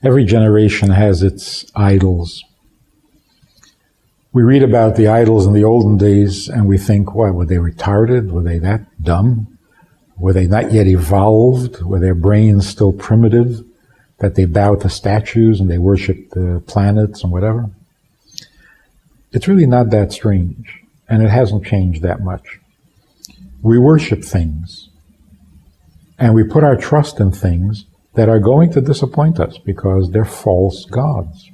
Every generation has its idols. We read about the idols in the olden days and we think, what, were they retarded? Were they that dumb? Were they not yet evolved? Were their brains still primitive, that they bow to statues and they worship the planets and whatever? It's really not that strange, and it hasn't changed that much. We worship things, and we put our trust in things that are going to disappoint us because they're false gods.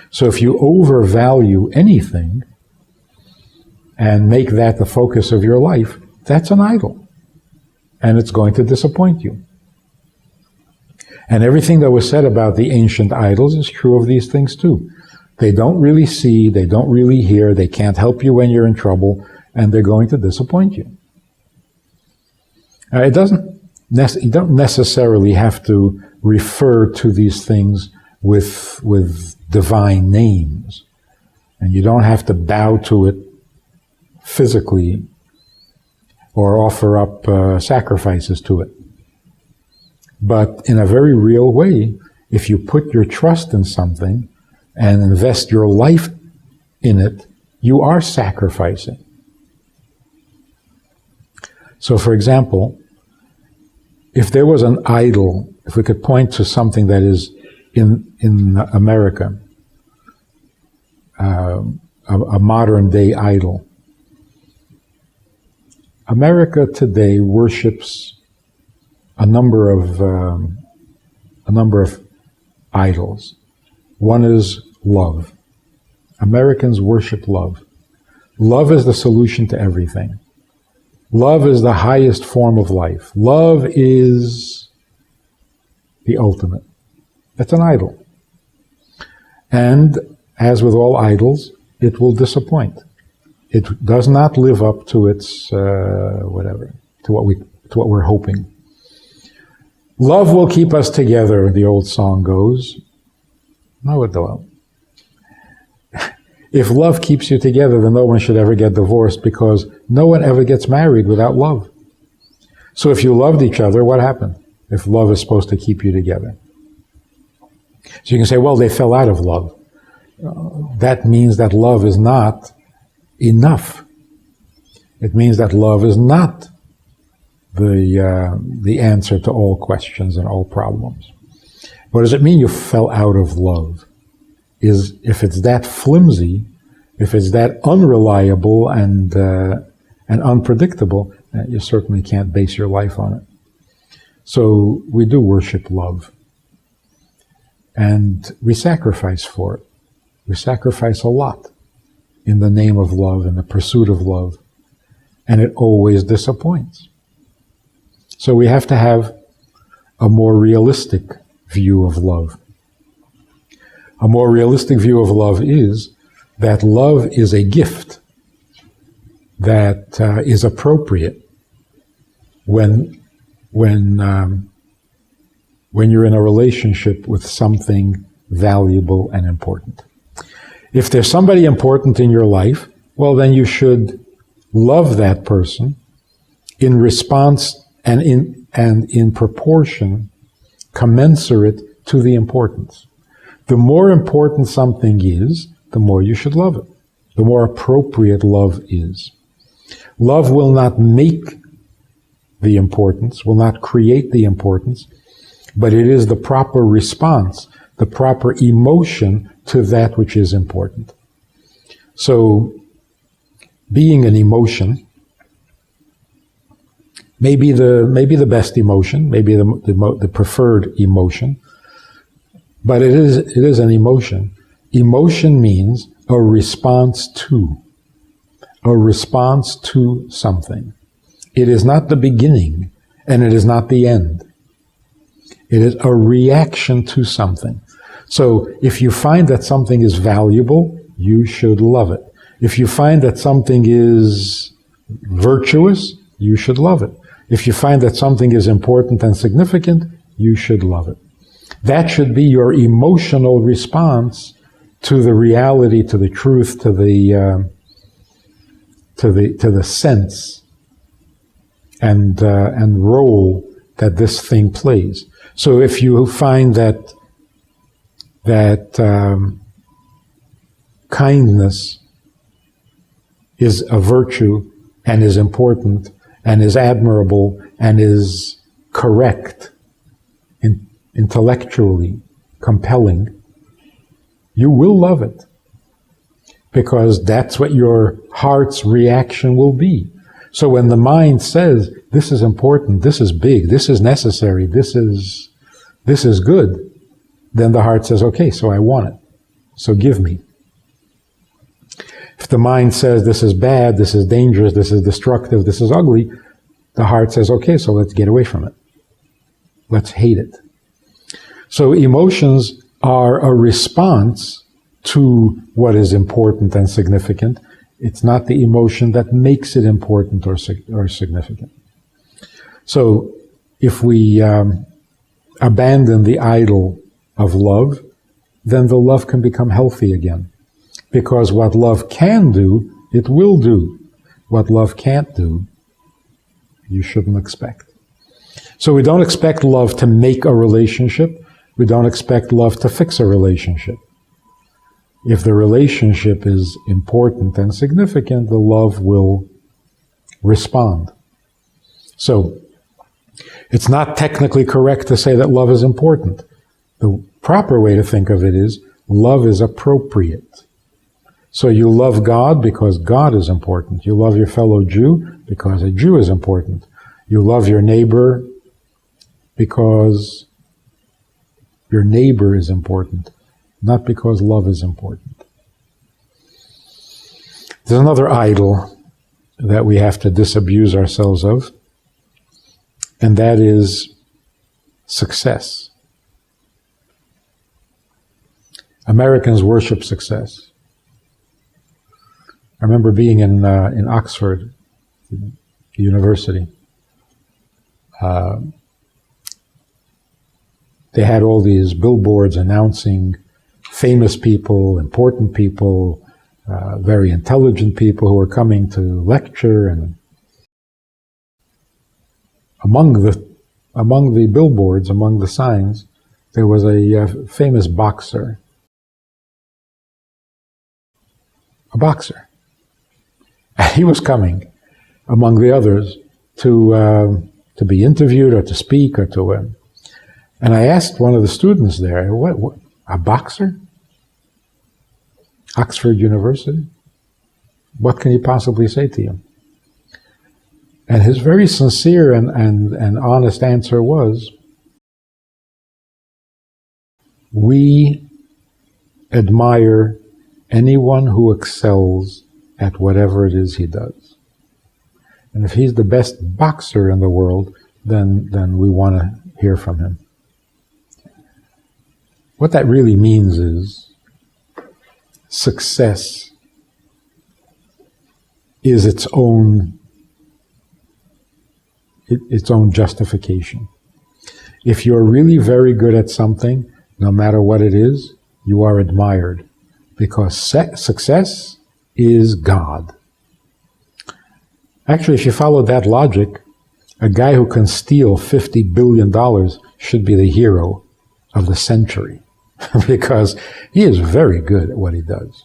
So if you overvalue anything and make that the focus of your life, that's an idol, and it's going to disappoint you. And everything that was said about the ancient idols is true of these things too. They don't really see, they don't really hear, they can't help you when you're in trouble, and they're going to disappoint you. You don't necessarily have to refer to these things with divine names, and you don't have to bow to it physically or offer up sacrifices to it. But in a very real way, if you put your trust in something and invest your life in it, you are sacrificing. So for example, if there was an idol, if we could point to something that is in America, a modern day idol. America today worships a number of idols. One is love. Americans worship love. Love is the solution to everything. Love is the highest form of life. Love is the ultimate. It's an idol. And as with all idols, it will disappoint. It does not live up to its to what we're hoping. Love will keep us together, the old song goes. No, it won't. If love keeps you together, then no one should ever get divorced, because no one ever gets married without love. So if you loved each other, what happened? If love is supposed to keep you together. So you can say, well, they fell out of love. That means that love is not enough. It means that love is not the answer to all questions and all problems. What does it mean you fell out of love? Is if it's that flimsy, if it's that unreliable and unpredictable, you certainly can't base your life on it. So we do worship love. And we sacrifice for it. We sacrifice a lot in the name of love, in the pursuit of love. And it always disappoints. So we have to have a more realistic view of love. A more realistic view of love is that love is a gift that is appropriate when you're in a relationship with something valuable and important. If there's somebody important in your life, well, then you should love that person in response and in proportion commensurate to the importance. The more important something is, the more you should love it. The more appropriate love is. Love will not make the importance, will not create the importance, but it is the proper response, the proper emotion to that which is important. So, being an emotion may be the best emotion, maybe the preferred emotion, but it is an emotion. Emotion means a response to something. It is not the beginning, and it is not the end. It is a reaction to something. So if you find that something is valuable, you should love it. If you find that something is virtuous, you should love it. If you find that something is important and significant, you should love it. That should be your emotional response to the reality, to the truth, to the sense and role that this thing plays. So if you find that that kindness is a virtue and is important and is admirable and is correct, intellectually compelling, you will love it, because that's what your heart's reaction will be. So when the mind says, this is important, this is big, this is necessary, this is good, then the heart says, okay, so I want it, so give me. If the mind says, this is bad, this is dangerous, this is destructive, this is ugly, the heart says, okay, so let's get away from it. Let's hate it. So emotions are a response to what is important and significant. It's not the emotion that makes it important or significant. So if we abandon the idol of love, then the love can become healthy again. Because what love can do, it will do. What love can't do, you shouldn't expect. So we don't expect love to make a relationship. We don't expect love to fix a relationship. If the relationship is important and significant, the love will respond. So it's not technically correct to say that love is important. The proper way to think of it is love is appropriate. So you love God because God is important. You love your fellow Jew because a Jew is important. You love your neighbor because your neighbor is important, not because love is important. There's another idol that we have to disabuse ourselves of, and that is success. Americans worship success. I remember being in Oxford University. They had all these billboards announcing famous people, important people, very intelligent people who were coming to lecture, and among the billboards, among the signs, there was a famous boxer. A boxer. And he was coming, among the others, to be interviewed or to speak or to. And I asked one of the students there, what a boxer? Oxford University? What can he possibly say to you? And his very sincere and honest answer was, we admire anyone who excels at whatever it is he does. And if he's the best boxer in the world, then we want to hear from him. What that really means is success is its own justification. If you're really very good at something, no matter what it is, you are admired, because success is God. Actually, if you follow that logic, a guy who can steal $50 billion should be the hero of the century, because he is very good at what he does.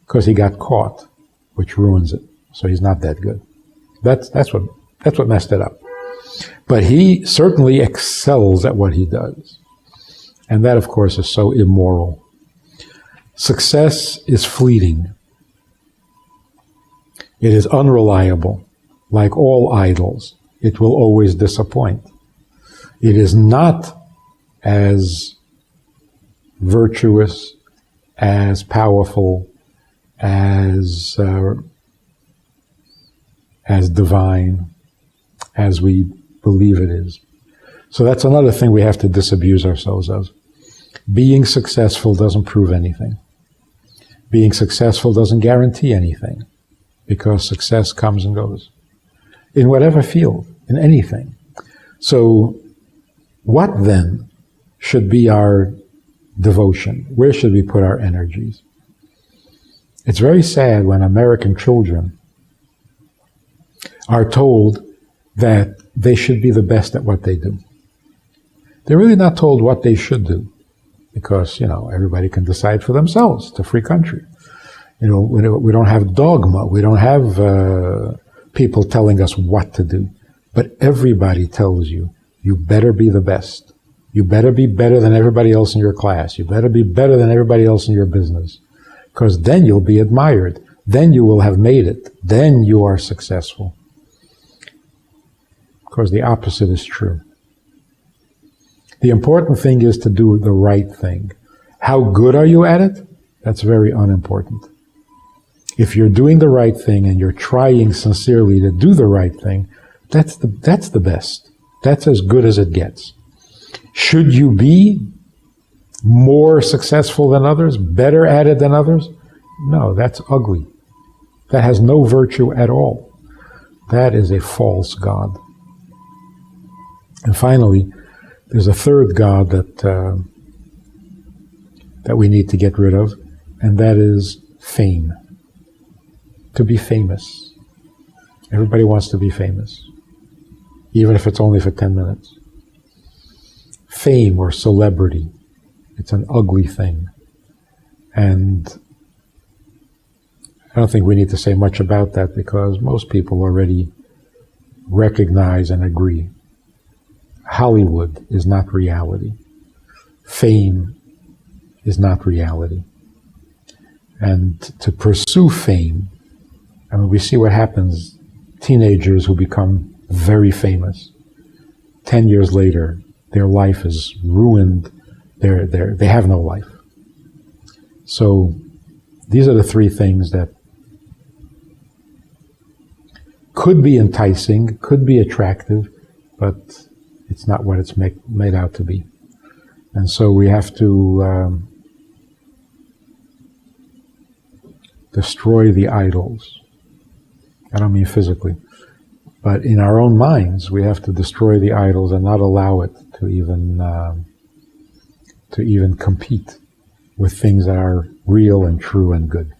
Because he got caught, which ruins it. So he's not that good. That's what messed it up. But he certainly excels at what he does. And that, of course, is so immoral. Success is fleeting. It is unreliable. Like all idols, it will always disappoint. It is not as virtuous, as powerful, as divine as we believe it is. So that's another thing we have to disabuse ourselves of. Being successful doesn't prove anything. Being successful doesn't guarantee anything, because success comes and goes. In whatever field, in anything. So what then should be our devotion? Where should we put our energies? It's very sad when American children are told that they should be the best at what they do. They're really not told what they should do. because, everybody can decide for themselves. It's a free country. We don't have dogma. We don't have people telling us what to do. But everybody tells you, you better be the best. You better be better than everybody else in your class. You better be better than everybody else in your business. Because then you'll be admired. Then you will have made it. Then you are successful. Of course, the opposite is true. The important thing is to do the right thing. How good are you at it? That's very unimportant. If you're doing the right thing and you're trying sincerely to do the right thing, that's the best. That's as good as it gets. Should you be more successful than others, better at it than others? No, that's ugly. That has no virtue at all. That is a false god. And finally, there's a third god that we need to get rid of, and that is fame. To be famous. Everybody wants to be famous, even if it's only for 10 minutes. Fame or celebrity, it's an ugly thing. And I don't think we need to say much about that because most people already recognize and agree. Hollywood is not reality. Fame is not reality. And to pursue fame, we see what happens. Teenagers who become very famous, 10 years later, their life is ruined. They have no life. So these are the three things that could be enticing, could be attractive, but it's not what it's made out to be. And so we have to destroy the idols. I don't mean physically, but in our own minds, we have to destroy the idols and not allow it to even compete with things that are real and true and good.